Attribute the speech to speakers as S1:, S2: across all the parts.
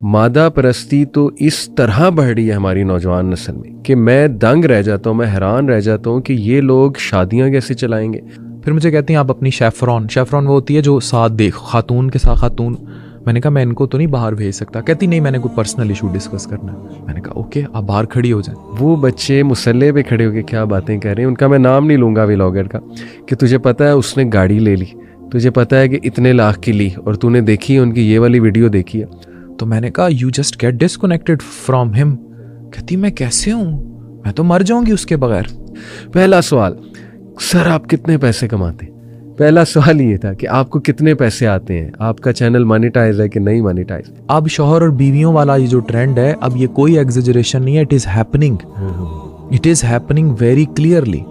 S1: मादा परस्ती तो इस तरह बढ़ रही है हमारी नौजवान नस्ल में कि मैं दंग रह जाता हूँ, मैं हैरान रह जाता हूँ कि ये लोग शादियाँ कैसे चलाएंगे।
S2: फिर मुझे कहती हैं आप अपनी शेफ़रॉन वो होती है जो साथ देख खातून के साथ खातून। मैंने कहा मैं इनको तो नहीं बाहर भेज सकता। कहती नहीं, मैंने कोई पर्सनल इशू डिस्कस करना है। मैंने कहा ओके, आप बाहर खड़ी हो जाएं।
S1: वो बच्चे मुसल्ले पे खड़े होकर क्या बातें कर रहे हैं, उनका मैं नाम नहीं लूँगा व्लॉगर का, कि तुझे पता है उसने गाड़ी ले ली, तुझे पता है कि इतने लाख की ली, और तूने देखी है उनकी ये वाली वीडियो देखी है।
S2: तो मैंने कहा you just get disconnected from him. कहती मैं कैसे हूँ, मैं तो मर जाऊंगी उसके बगैर।
S1: पहला सवाल, सर आप कितने पैसे कमाते हैं? पहला सवाल ये था कि आपको कितने पैसे आते हैं, आपका चैनल मोनेटाइज है कि नहीं मोनेटाइज।
S2: अब शौहर और बीवियों वाला ये जो ट्रेंड है, अब ये कोई एग्जेजरेशन नहीं है, it is happening very clearly.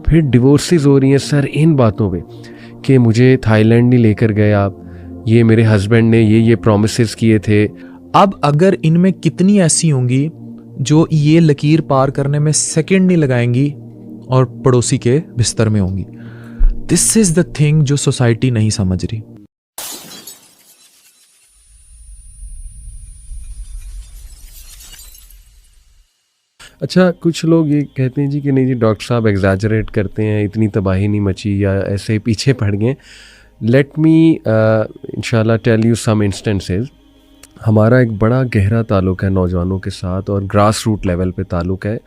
S1: फिर डिवोर्सेस हो रही हैं सर इन बातों पे कि मुझे थाईलैंड नहीं लेकर गए आप, ये मेरे हस्बैंड ने ये प्रोमिसेस किए थे।
S2: अब अगर इनमें कितनी ऐसी होंगी जो ये लकीर पार करने में सेकंड नहीं लगाएंगी और पड़ोसी के बिस्तर में होंगी। दिस इज द थिंग जो सोसाइटी नहीं समझ रही।
S1: अच्छा, कुछ लोग ये कहते हैं जी कि नहीं जी डॉक्टर साहब एग्जैजरेट करते हैं, इतनी तबाही नहीं मची या ऐसे पीछे पड़ गए। लेट मी इंशाल्लाह टेल यू सम इंस्टेंसेस। हमारा एक बड़ा गहरा ताल्लुक़ है नौजवानों के साथ और ग्रास रूट लेवल पे ताल्लुक़ है।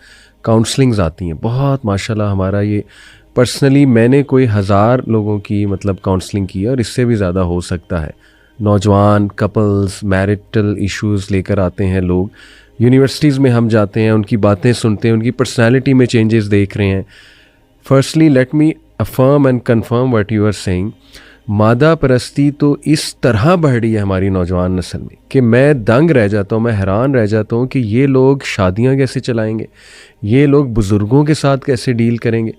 S1: काउंसलिंग्स आती हैं बहुत, माशाल्लाह हमारा ये पर्सनली मैंने कोई 1000 लोगों की मतलब काउंसलिंग की है और इससे भी ज़्यादा हो सकता है। नौजवान कपल्स मैरिटल इश्यूज़ लेकर आते हैं लोग, यूनिवर्सिटीज़ में हम जाते हैं, उनकी बातें सुनते हैं, उनकी पर्सनैलिटी में चेंजेस देख रहे हैं। Firstly let me affirm and confirm what you are saying. मादा परस्ती तो इस तरह बढ़ रही है हमारी नौजवान नस्ल में कि मैं दंग रह जाता हूँ, मैं हैरान रह जाता हूँ कि ये लोग शादियाँ कैसे चलाएंगे, ये लोग बुज़ुर्गों के साथ कैसे डील करेंगे,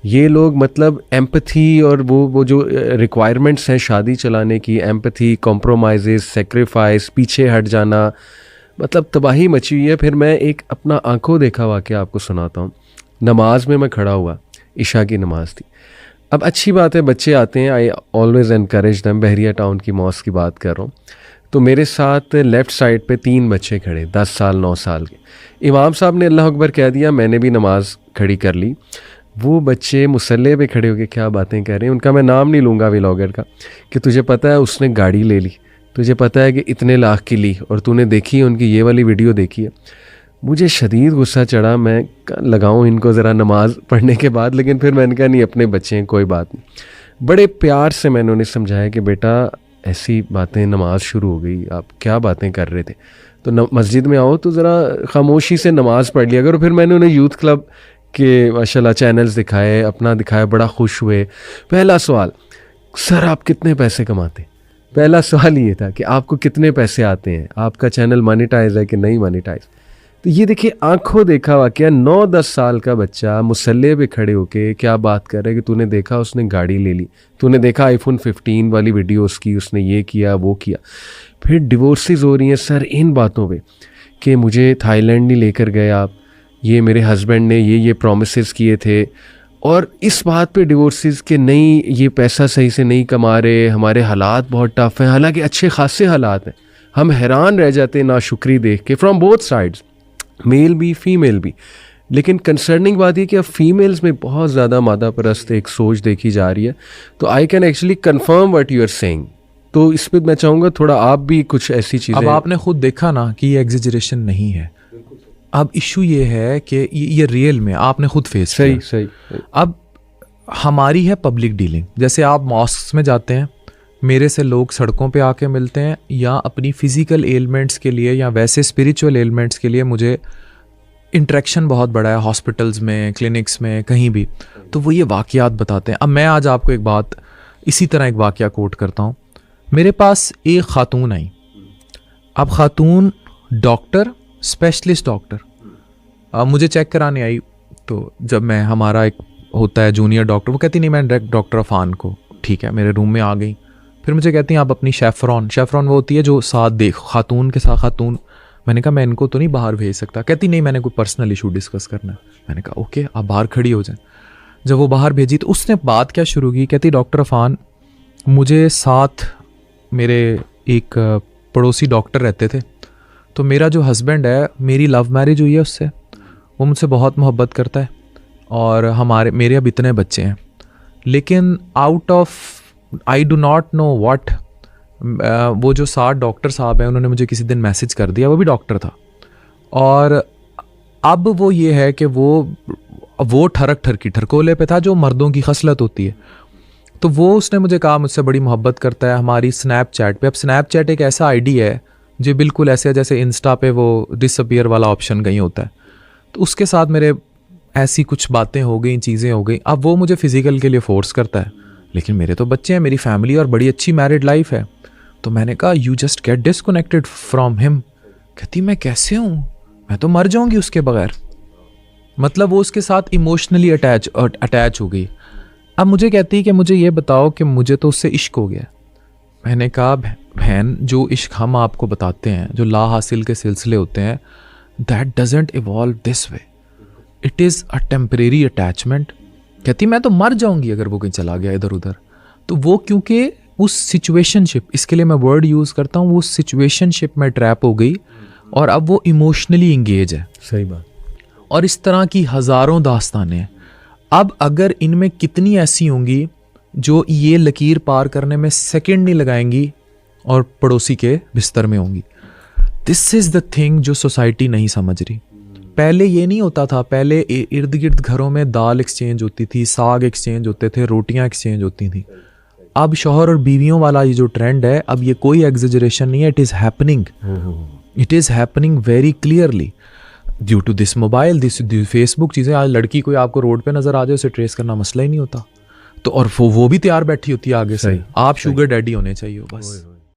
S1: ये लोग मतलब एम्पथी और वो जो रिक्वायरमेंट्स हैं शादी चलाने की, एम्पथी, कॉम्प्रोमाइज़, सेक्रीफाइस, पीछे हट जाना, मतलब तबाही मची हुई है। फिर मैं एक अपना आंखों देखा वाक़या आपको सुनाता हूँ। नमाज में मैं खड़ा हुआ, इशा की नमाज़ थी। अब अच्छी बात है बच्चे आते हैं, I always encourage them. Bahria town की मॉस्क की बात कर रहा हूँ। तो मेरे साथ लेफ़्ट साइड पे 3 बच्चे खड़े, 10 साल 9 साल के। इमाम साहब ने अल्लाह अकबर कह दिया, मैंने भी नमाज़ खड़ी कर ली। वो बच्चे मुसल्ले पे खड़े होकर क्या बातें कर रहे हैं, उनका मैं नाम नहीं लूँगा व्लॉगर का, कि तुझे पता है उसने गाड़ी ले ली, तुझे पता है कि इतने लाख की ली, और तूने देखी है उनकी ये वाली वीडियो देखी है। मुझे शदीद गुस्सा चढ़ा, मैं लगाऊं इनको ज़रा नमाज़ पढ़ने के बाद, लेकिन फिर मैंने कहा नहीं अपने बच्चे हैं कोई बात नहीं। बड़े प्यार से मैंने उन्हें समझाया कि बेटा ऐसी बातें, नमाज शुरू हो गई, आप क्या बातें कर रहे थे, तो मस्जिद में आओ तो ज़रा खामोशी से नमाज़ पढ़ लिया करो। फिर मैंने उन्हें यूथ क्लब के माशाल्लाह चैनल्स दिखाए, अपना दिखाया, बड़ा खुश हुए। पहला सवाल, सर आप कितने पैसे कमाते? पहला सवाल ये था कि आपको कितने पैसे आते हैं, आपका चैनल मोनेटाइज है कि नहीं मोनेटाइज। तो ये देखिए आंखों देखा वाकया, 9-10 साल का बच्चा मुसल्ले पे खड़े होके क्या बात कर रहा है कि तूने देखा उसने गाड़ी ले ली, तूने देखा आईफोन 15 वाली वीडियो उसकी, उसने ये किया वो किया। फिर डिवोर्सेस हो रही हैं सर इन बातों पे कि मुझे थाईलैंड नहीं लेकर गए आप, ये मेरे हस्बैंड ने ये प्रोमिसेस किए थे, और इस बात पे डिवोर्सेस के नहीं ये पैसा सही से नहीं कमा रहे, हमारे हालात बहुत टफ हैं। हालांकि अच्छे खासे हालात हैं, हम हैरान रह जाते हैं नाशुक्री देख के, फ्रॉम बोथ साइड्स, मेल भी फीमेल भी। लेकिन कंसर्निंग बात ये कि अब फीमेल्स में बहुत ज़्यादा मादा परस्त एक सोच देखी जा रही है। तो I can actually confirm what you are saying. तो इस पर मैं चाहूँगा थोड़ा आप भी कुछ ऐसी चीज़ें।
S2: अब आपने खुद देखा ना कि ये एग्जेजरेशन नहीं है। अब इशू ये है कि ये रियल में आपने खुद फेस किया।
S1: सही।
S2: अब हमारी है पब्लिक डीलिंग। जैसे आप मॉस्क्स में जाते हैं, मेरे से लोग सड़कों पे आके मिलते हैं, या अपनी फ़िज़िकल एलिमेंट्स के लिए या वैसे स्पिरिचुअल एलिमेंट्स के लिए मुझे इंटरेक्शन बहुत बड़ा है, हॉस्पिटल्स में, क्लिनिक्स में, कहीं भी। तो वो ये वाक़यात बताते हैं। अब मैं आज आपको एक बात, इसी तरह एक वाक़या कोट करता हूँ। मेरे पास एक ख़ातून आई। अब ख़ातून डॉक्टर, स्पेशलिस्ट डॉक्टर, अब मुझे चेक कराने आई। तो जब मैं, हमारा एक होता है जूनियर डॉक्टर, वो कहती नहीं मैं डायरेक्ट डॉक्टर अफान को, ठीक है, मेरे रूम में आ गई। फिर मुझे कहती हैं आप अपनी शेफ़रॉन वो होती है जो साथ देख खातून के साथ खातून। मैंने कहा मैं इनको तो नहीं बाहर भेज सकता। कहती नहीं, मैंने कोई पर्सनल इशू डिस्कस करना है। मैंने कहा ओके, आप बाहर खड़ी हो जाएं। जब वो बाहर भेजी तो उसने बात क्या शुरू की, कहती डॉक्टर अफान, मुझे साथ मेरे एक पड़ोसी डॉक्टर रहते थे, तो मेरा जो हस्बैंड है, मेरी लव मैरिज हुई है उससे, वो मुझसे बहुत मोहब्बत करता है और मेरे अब इतने बच्चे हैं, लेकिन out of I do not know what, वो जो 7 डॉक्टर साहब हैं उन्होंने मुझे किसी दिन मैसेज कर दिया, वो भी डॉक्टर था, और अब वो ये है कि वो ठरकोले पे था जो मर्दों की खसलत होती है। तो वो उसने मुझे कहा मुझसे बड़ी मोहब्बत करता है, हमारी स्नैपचैट पे, अब स्नैपचैट एक ऐसा आईडी है जो बिल्कुल ऐसे जैसे इंस्टा पे वो डिसअपीयर वाला ऑप्शन कहीं होता है, तो उसके साथ मेरे ऐसी कुछ बातें हो गई, चीज़ें हो गई। अब वो मुझे फिज़िकल के लिए फोर्स करता है, लेकिन मेरे तो बच्चे हैं, मेरी फैमिली और बड़ी अच्छी मैरिड लाइफ है। तो मैंने कहा you just get disconnected from him. कहती मैं कैसे हूँ, मैं तो मर जाऊंगी उसके बगैर। मतलब वो उसके साथ इमोशनली अटैच हो गई। अब मुझे कहती है कि मुझे ये बताओ कि मुझे तो उससे इश्क हो गया। मैंने कहा बहन, जो इश्क हम आपको बताते हैं, जो ला हासिल के सिलसिले होते हैं, that doesn't evolve this way, it is a temporary attachment. कहती मैं तो मर जाऊंगी अगर वो कहीं चला गया इधर उधर। तो वो क्योंकि उस सिचुएशनशिप, इसके लिए मैं वर्ड यूज़ करता हूँ, वो सिचुएशनशिप में ट्रैप हो गई और अब वो इमोशनली इंगेज है।
S1: सही बात।
S2: और इस तरह की हज़ारों दास्तानें हैं। अब अगर इनमें कितनी ऐसी होंगी जो ये लकीर पार करने में सेकंड नहीं लगाएंगी और पड़ोसी के बिस्तर में होंगी। दिस इज़ द थिंग जो सोसाइटी नहीं समझ रही। पहले ये नहीं होता था, पहले इर्द गिर्द घरों में दाल एक्सचेंज होती थी, साग एक्सचेंज होते थे, रोटियां एक्सचेंज होती थी। अब शौहर और बीवियों वाला ये जो ट्रेंड है, अब ये कोई एग्जेजरेशन नहीं है, it is happening, it is happening very clearly due to this mobile, this Facebook चीज़ें। आज लड़की कोई आपको रोड पे नज़र आ जाए, उसे ट्रेस करना मसला ही नहीं होता। तो और वो भी तैयार बैठी होती है आगे से, आप शुगर डैडी होने चाहिए बस।